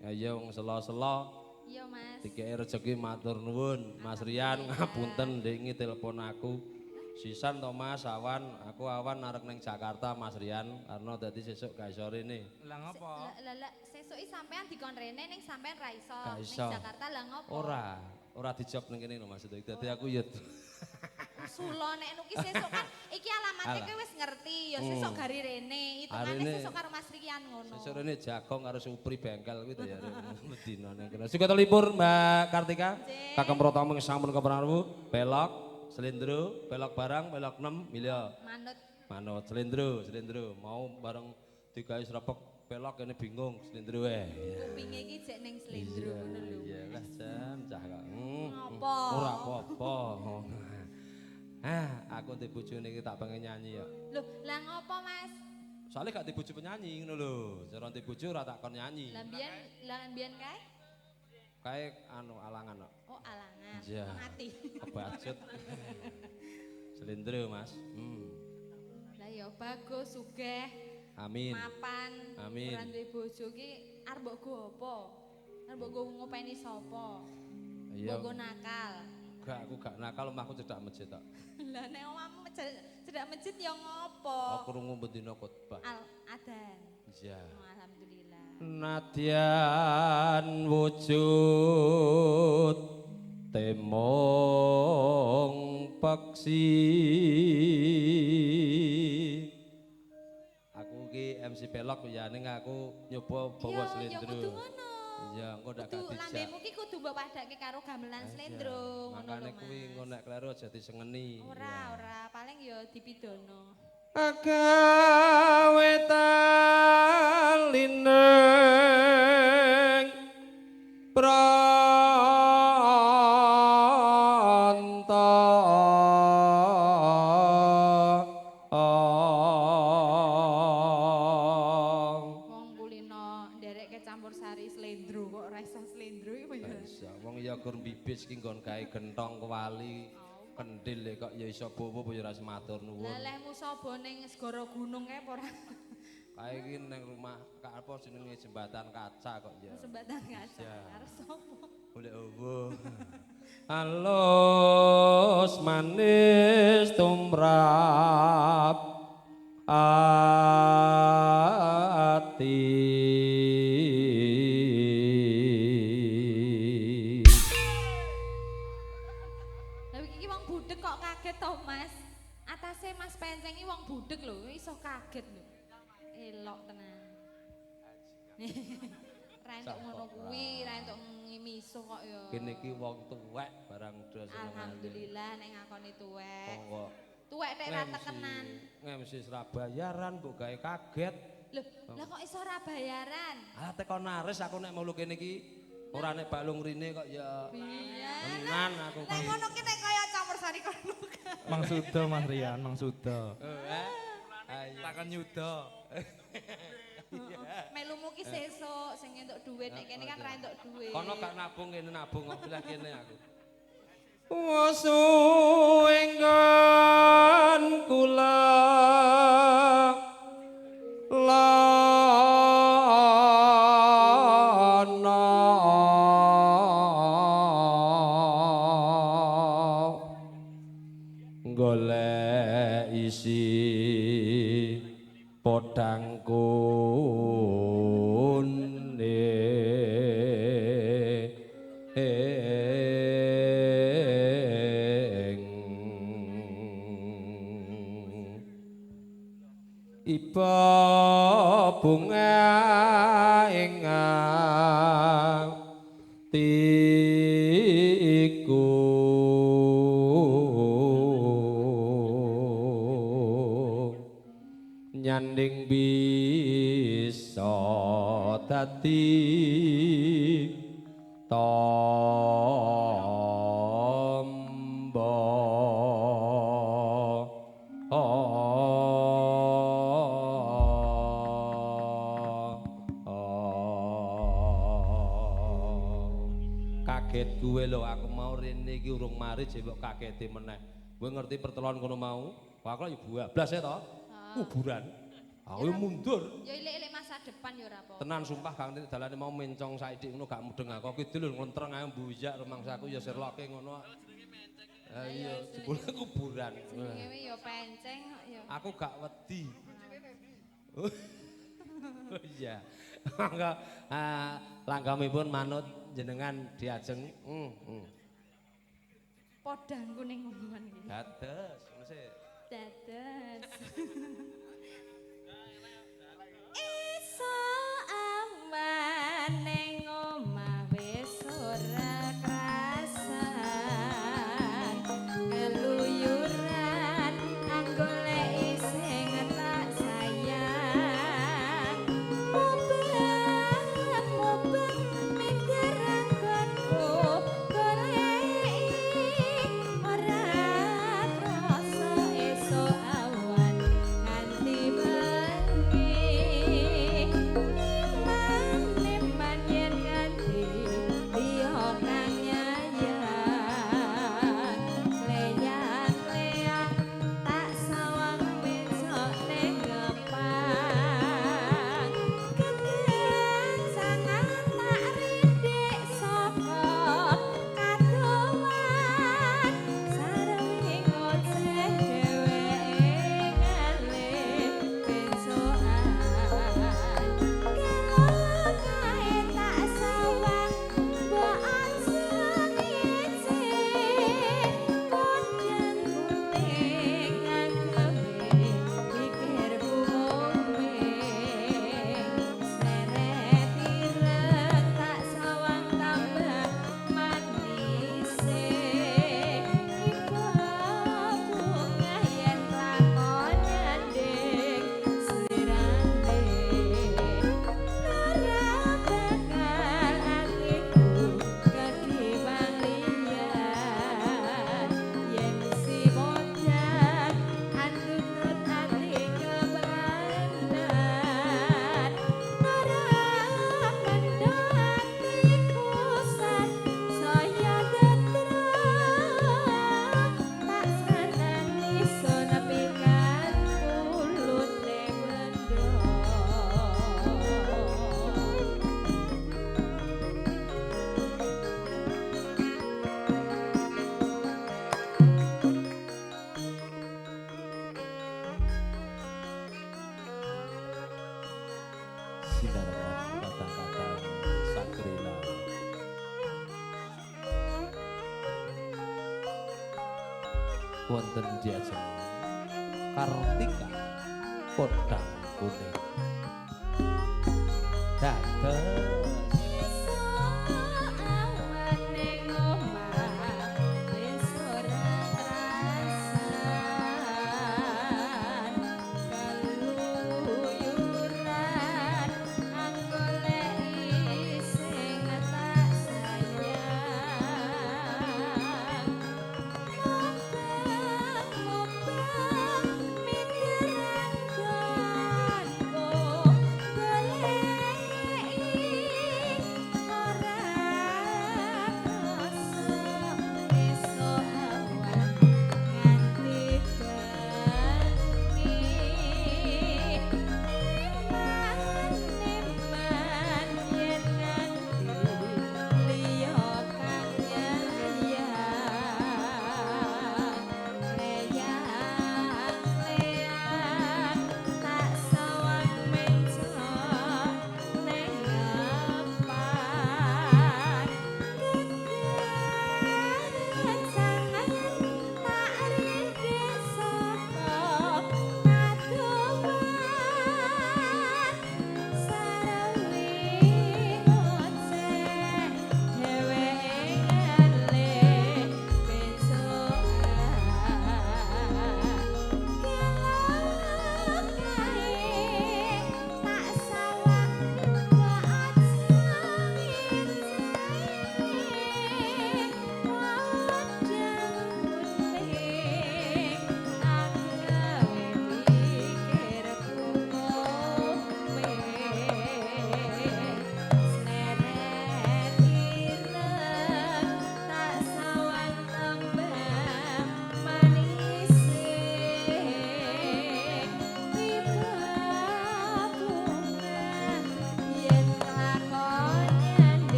Ayo wong sela-sela. Iya, Mas. Dikei rezeki matur nuwun. Mas Rian ngapunten ndek telepon aku. Sisan to Mas awan, aku awan arek ning Jakarta Mas Rian karena dadi sesuk gak iso rene. Lah ngopo? Lah sesuki sampean dikon rene ning sampean ra iso. Gak Ning iso. Jakarta lah ngopo? Ora dijawab ning kene lho Mas. Dadi aku ya Sulo nek nuki sesuk kan iki alamate kowe wis ngerti ya sesuk gari rene. Hitungane sesuk karo Mas Rian ngono. sesuk rene jagong karo supri bengkel kuwi to ya. Medina ning kene. Sugata libur Mbak Kartika. Kakang Pratama sampun keprawu belok Slendro, belok barang, belok 6 milya. Manut. Manut Slendro. Mau bareng digawe srepek belok kene bingung Slendro wae. Kupinge iki jek ning slendro ngono lho. Iyalah jan cah kok. Ngopo? Ora apa-apa. Aku ndek bojone iki tak pengen nyanyi ya. Loh, lah ngopo, Mas? Soalnya gak ndek bojo penyanyi ngono lho. Cara ndek bojo ora tak kon nyanyi. Lah mbiyen kae? Kae anu alangan kok. Oh, alangan. Iya. Mati. Kebacut. Slendro, Mas. Lah ya bagus sugih. Amin. Mapan. Amin. Ora duwe bojo ki arep mbok go apa? Arep mbok go ngopeni sapa? Iya. Mbok go nakal. Aku gak nakal omahku cedak masjid tok. Lah nek omahmu cedak masjid ya ngopo? Aku krungu bendina khotbah. Adan. Iya. Oh, alhamdulillah. Nadyan wujud temong peksi. Aku ki MC Pelok ya ning aku nyoba bawa Iya, ya kudu slendro. ngono. Iya, engko ndak Kudu gak dijak. lambemu ki kudu mbok padake karo gamelan slendro ngono lho. Makane kuwi engko nek kleru aja disengeni. Ora, paling ya dipidono. Agawe talineng pranta Wong kulino nderek kecampur sari slendro kok ora iso slendro iku ya. wong ya gur bibis ki nggon gawe gentong kewali kendil kok ya iso bobo apa ya ora matur nuwun. Lah lehmu sapa ning segara gunung kae apa ora? Kae iki ning rumah Kak apa jenenge jembatan kaca kok ya. Sembatan kaca. Iya. Arep sapa? Oleh owo. Halus manis tumrap ati. Lah iki wong budhek kok kaget to, Mas. Atase Mas Penceng iki wong budhek lho, iso kaget lho. Elok tenan. Ra entuk ngono kuwi, ra entuk ngimiso kok ya. Kene iki wong tuwek barang do senengane. Alhamdulillah nek ngakoni tuwek. Monggo. Tuwek nek ra tekenan. MC Surabayaran mbok gawe kaget. Loh, lah kok iso ora bayaran? Ah teko naris aku nek mulu kene iki ora nek balung rine kok ya. Iya. Tenan aku. Nek ngono ki nek kaya campur sari kono. Mang Suda Mas Rian, Mang Suda. Ayo. Takon nyuda. Melumu ki sesuk sing entuk dhuwit nek kene kan ra entuk dhuwit. Kono gak nabung kene nabung kok belah kene aku. Wasuenggan kula lana golek isi podangku Iba bunga ing atiku nyanding bisa dadi tombo kaget gue lho aku mau rene iki urung mari jebok kagete meneh. Gue ngerti pertelon kono mau. Wah aku lagi bablas ya toh. Kuburan. Aku mundur. Ya ilik-ilik Mas Ado depan ya ora apa. Tenan sumpah Kang Tit dalane mau mencong saiki ngono gak mudeng aku kidul ngontreng ae mbujak rumangsaku ya sirloke ngono. Ha iya, jebule kuburan. Jenenge ya penceng kok ya. Aku gak wedi. Oh iya. Mangga langgamipun manut jenengan diajeng. Podangku ning omongan iki. Dados, mesti. Dados. Iso aman ning omah wis ora krasan. Keluyuran anggoleki sing tak sayang. Mubeng mikir anggonku goleki ora krasa esuk awan nganti bengi. Niman yen nganti liya kang nyayang. Leyang-leyang tak sawang besok ning gepang. Kekencangan tak rindik sapa kadowan. Sarwi ngoceh dheweke ngalih besokan. Kelo kae tak sawang mbok ajeng ijin. Kodang kuning nganggepe pikir buming. Seret ireng tak sawang tambah manise. Iba bunga yen lakon nyanding sliraning. Ora bakal atiku ketimbang liyan. Yen si modang andutut ati keberandan. Ora mendo atiku san saya getrek. Tak seneng iso nepikan pulut ning mendok. Sinaran kata-kata sakrila. Wonten diajeng Kartika Podang Kuning. Dados Iso awan ning omah wis ora krasan. Keluyuran anggoleki sing tak sayang. Mubeng mikir anggonku goleki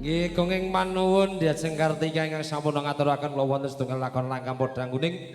Nggih kenging manuwun diajeng Kartika ingkang sampun ngaturaken kula wonten setunggal lakon langkah podang kuning